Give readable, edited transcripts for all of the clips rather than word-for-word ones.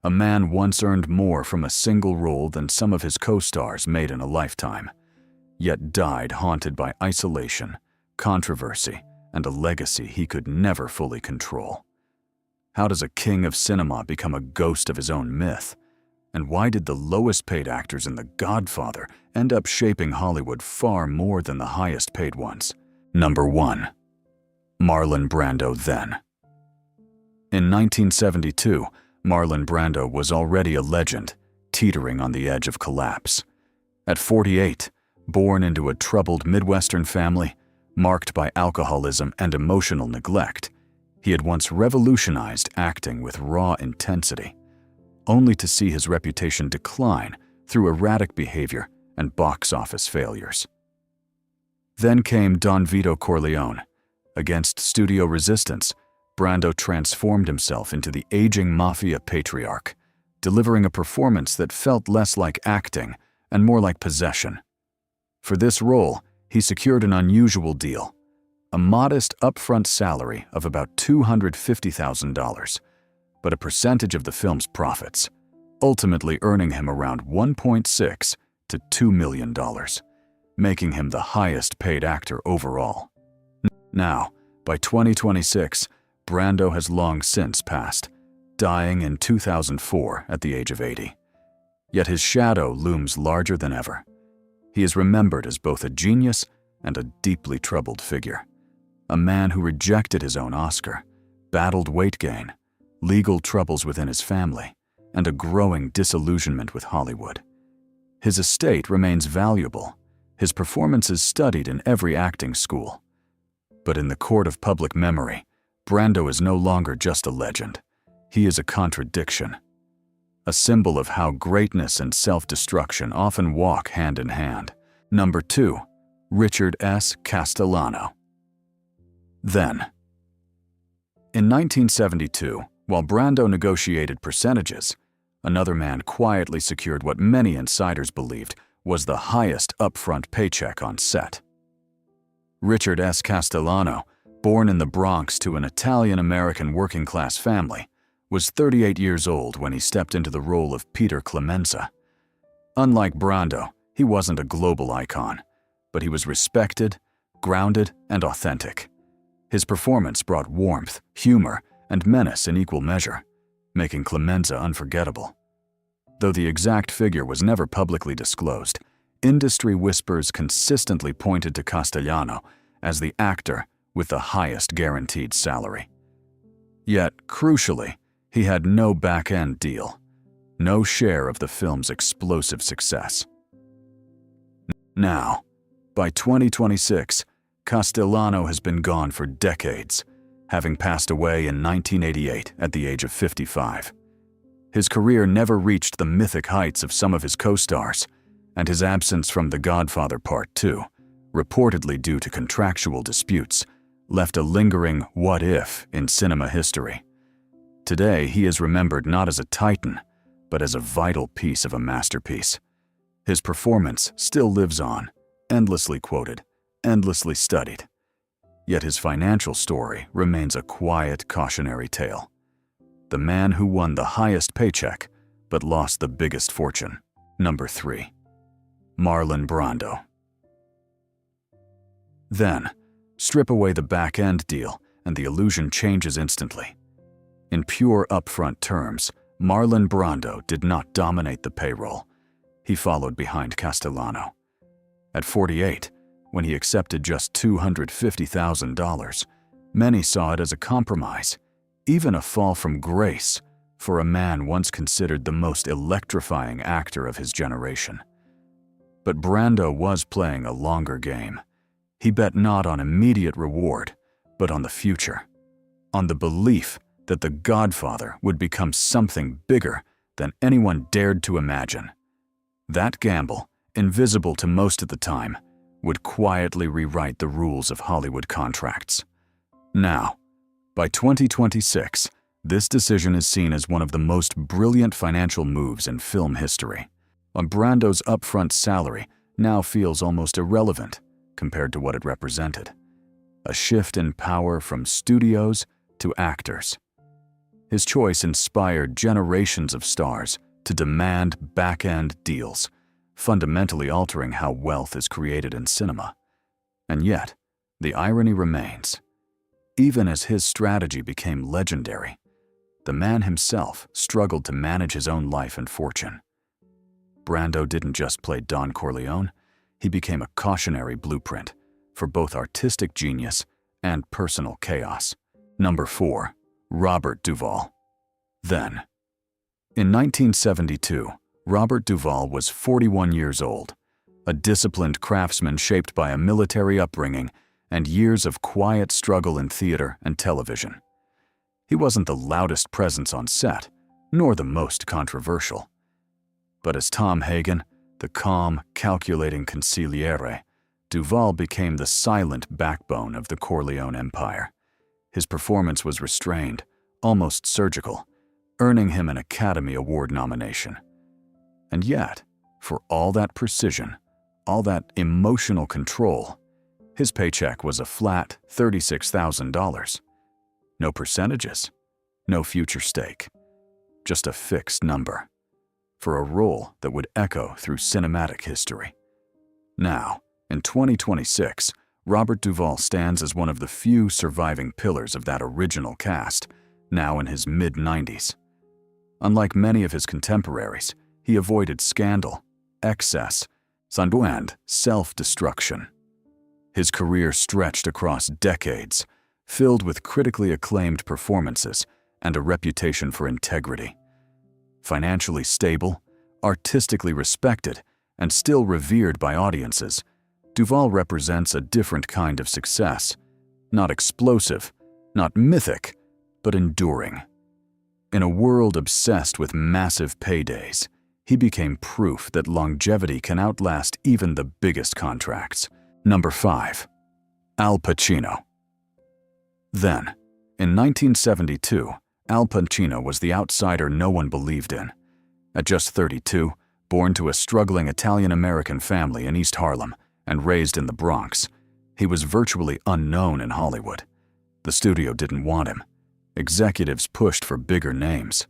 A man once earned more from a single role than some of his co-stars made in a lifetime, yet died haunted by isolation, controversy, and a legacy he could never fully control. How does a king of cinema become a ghost of his own myth? And why did the lowest-paid actors in The Godfather end up shaping Hollywood far more than the highest-paid ones? Number 1. Marlon Brando then. In 1972, Marlon Brando was already a legend, teetering on the edge of collapse. At 48, born into a troubled Midwestern family, marked by alcoholism and emotional neglect, he had once revolutionized acting with raw intensity, only to see his reputation decline through erratic behavior and box office failures. Then came Don Vito Corleone. Against studio resistance, Brando transformed himself into the aging mafia patriarch, delivering a performance that felt less like acting and more like possession. For this role, he secured an unusual deal, a modest upfront salary of about $250,000, but a percentage of the film's profits, ultimately earning him around $1.6 to $2 million, making him the highest-paid actor overall. Now, by 2026, Brando has long since passed, dying in 2004 at the age of 80. Yet his shadow looms larger than ever. He is remembered as both a genius and a deeply troubled figure, a man who rejected his own Oscar, battled weight gain, legal troubles within his family, and a growing disillusionment with Hollywood. His estate remains valuable, his performances studied in every acting school. But in the court of public memory, Brando is no longer just a legend. He is a contradiction, a symbol of how greatness and self-destruction often walk hand in hand. Number 2. Richard S. Castellano. Then, in 1972, while Brando negotiated percentages, another man quietly secured what many insiders believed was the highest upfront paycheck on set. Richard S. Castellano, born in the Bronx to an Italian-American working-class family, was 38 years old when he stepped into the role of Peter Clemenza. Unlike Brando, he wasn't a global icon, but he was respected, grounded, and authentic. His performance brought warmth, humor, and menace in equal measure, making Clemenza unforgettable. Though the exact figure was never publicly disclosed, industry whispers consistently pointed to Castellano as the actor with the highest guaranteed salary. Yet, crucially, he had no back-end deal, no share of the film's explosive success. Now, by 2026, Castellano has been gone for decades, having passed away in 1988 at the age of 55. His career never reached the mythic heights of some of his co-stars, and his absence from The Godfather Part 2, reportedly due to contractual disputes, left a lingering what if in cinema history. Today, he is remembered not as a titan, but as a vital piece of a masterpiece. His performance still lives on, endlessly quoted, endlessly studied. Yet his financial story remains a quiet cautionary tale. The man who won the highest paycheck, but lost the biggest fortune. Number 3. Marlon Brando. Then, strip away the back-end deal and the illusion changes instantly. In pure upfront terms, Marlon Brando did not dominate the payroll. He followed behind Castellano. At 48, when he accepted just $250,000, many saw it as a compromise, even a fall from grace, for a man once considered the most electrifying actor of his generation. But Brando was playing a longer game. He bet not on immediate reward, but on the future, on the belief that The Godfather would become something bigger than anyone dared to imagine. That gamble, invisible to most at the time, would quietly rewrite the rules of Hollywood contracts. Now, by 2026, this decision is seen as one of the most brilliant financial moves in film history. Brando's upfront salary now feels almost irrelevant compared to what it represented. A shift in power from studios to actors. His choice inspired generations of stars to demand back-end deals, fundamentally altering how wealth is created in cinema. And yet, the irony remains. Even as his strategy became legendary, the man himself struggled to manage his own life and fortune. Brando didn't just play Don Corleone, he became a cautionary blueprint for both artistic genius and personal chaos. Number 4. Robert Duvall. Then, in 1972, Robert Duvall was 41 years old, a disciplined craftsman shaped by a military upbringing and years of quiet struggle in theater and television. He wasn't the loudest presence on set, nor the most controversial. But as Tom Hagen, the calm, calculating consigliere, Duvall became the silent backbone of the Corleone empire. His performance was restrained, almost surgical, earning him an Academy Award nomination. And yet, for all that precision, all that emotional control, his paycheck was a flat $36,000. No percentages, no future stake, just a fixed number, for a role that would echo through cinematic history. Now, in 2026, Robert Duvall stands as one of the few surviving pillars of that original cast, now in his mid-90s. Unlike many of his contemporaries, he avoided scandal, excess, and self-destruction. His career stretched across decades, filled with critically acclaimed performances and a reputation for integrity. Financially stable, artistically respected, and still revered by audiences, Duvall represents a different kind of success, not explosive, not mythic, but enduring. In a world obsessed with massive paydays, he became proof that longevity can outlast even the biggest contracts. Number 5. Al Pacino. Then, in 1972, Al Pacino was the outsider no one believed in. At just 32, born to a struggling Italian-American family in East Harlem and raised in the Bronx, he was virtually unknown in Hollywood. The studio didn't want him. Executives pushed for bigger names.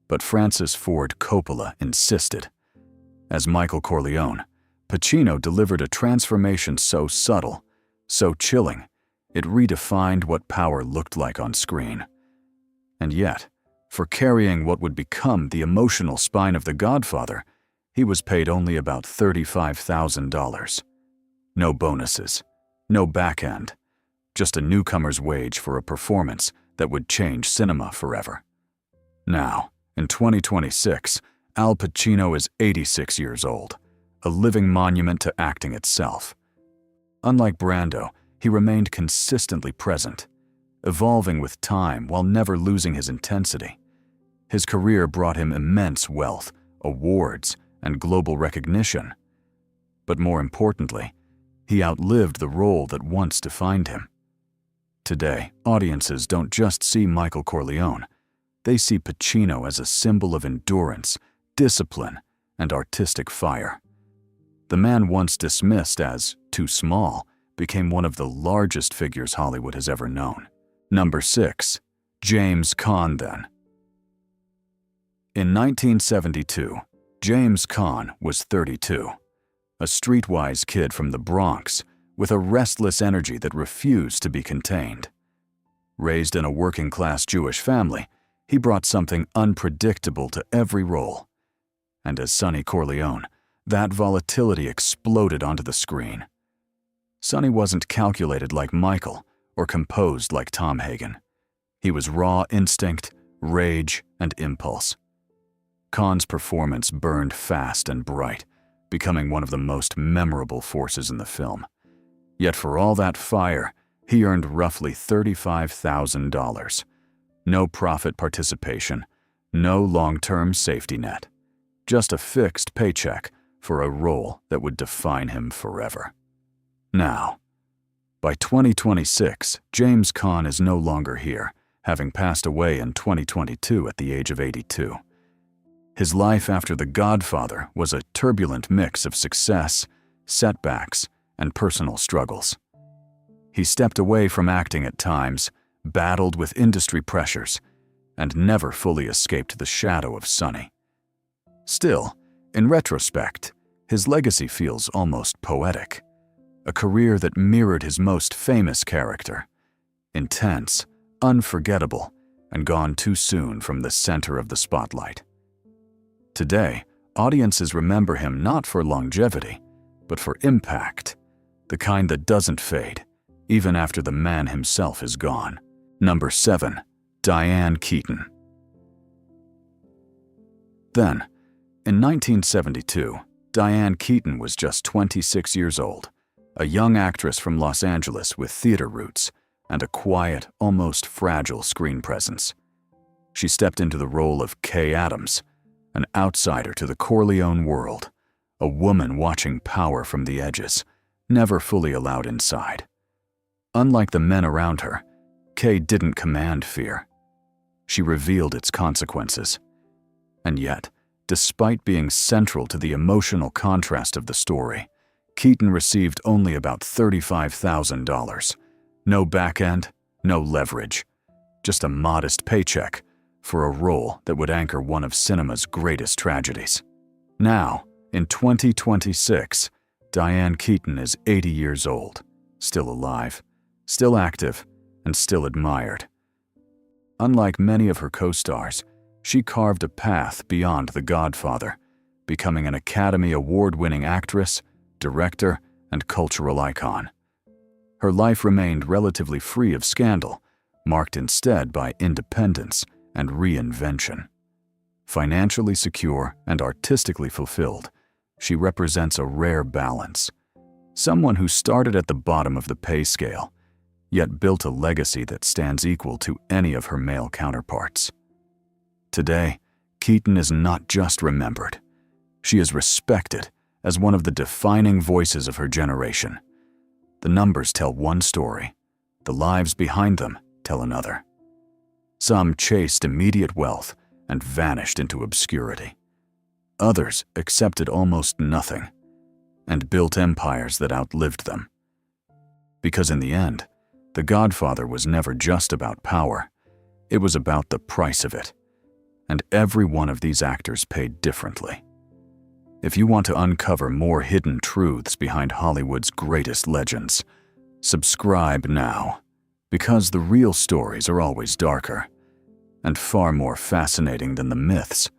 But Francis Ford Coppola insisted. As Michael Corleone, Pacino delivered a transformation so subtle, so chilling, it redefined what power looked like on screen. And yet, for carrying what would become the emotional spine of The Godfather, he was paid only about $35,000. No bonuses, no back end, just a newcomer's wage for a performance that would change cinema forever. Now, in 2026, Al Pacino is 86 years old, a living monument to acting itself. Unlike Brando, he remained consistently present, evolving with time while never losing his intensity. His career brought him immense wealth, awards, and global recognition. But more importantly, he outlived the role that once defined him. Today, audiences don't just see Michael Corleone. They see Pacino as a symbol of endurance, discipline, and artistic fire. The man once dismissed as too small became one of the largest figures Hollywood has ever known. Number 6. James Caan then. In 1972, James Caan was 32, a streetwise kid from the Bronx with a restless energy that refused to be contained. Raised in a working-class Jewish family, he brought something unpredictable to every role. And as Sonny Corleone, that volatility exploded onto the screen. Sonny wasn't calculated like Michael or composed like Tom Hagen. He was raw instinct, rage, and impulse. Caan's performance burned fast and bright, becoming one of the most memorable forces in the film. Yet for all that fire, he earned roughly $35,000. No profit participation, no long-term safety net. Just a fixed paycheck for a role that would define him forever. Now, by 2026, James Caan is no longer here, having passed away in 2022 at the age of 82. His life after The Godfather was a turbulent mix of success, setbacks, and personal struggles. He stepped away from acting at times, battled with industry pressures, and never fully escaped the shadow of Sonny. Still, in retrospect, his legacy feels almost poetic. A career that mirrored his most famous character. Intense, unforgettable, and gone too soon from the center of the spotlight. Today, audiences remember him not for longevity, but for impact, the kind that doesn't fade, even after the man himself is gone. Number 7. Diane Keaton. Then, in 1972, Diane Keaton was just 26 years old, a young actress from Los Angeles with theater roots and a quiet, almost fragile screen presence. She stepped into the role of Kay Adams, an outsider to the Corleone world, a woman watching power from the edges, never fully allowed inside. Unlike the men around her, Kay didn't command fear. She revealed its consequences. And yet, despite being central to the emotional contrast of the story, Keaton received only about $35,000. No back end, no leverage, just a modest paycheck for a role that would anchor one of cinema's greatest tragedies. Now, in 2026, Diane Keaton is 80 years old, still alive, still active, and still admired. Unlike many of her co-stars, she carved a path beyond The Godfather, becoming an Academy Award-winning actress, director, and cultural icon. Her life remained relatively free of scandal, marked instead by independence and reinvention. Financially secure and artistically fulfilled, she represents a rare balance. Someone who started at the bottom of the pay scale, yet built a legacy that stands equal to any of her male counterparts. Today, Keaton is not just remembered. She is respected as one of the defining voices of her generation. The numbers tell one story. The lives behind them tell another. Some chased immediate wealth and vanished into obscurity. Others accepted almost nothing and built empires that outlived them. Because in the end, The Godfather was never just about power. It was about the price of it. And every one of these actors paid differently. If you want to uncover more hidden truths behind Hollywood's greatest legends, subscribe now, because the real stories are always darker and far more fascinating than the myths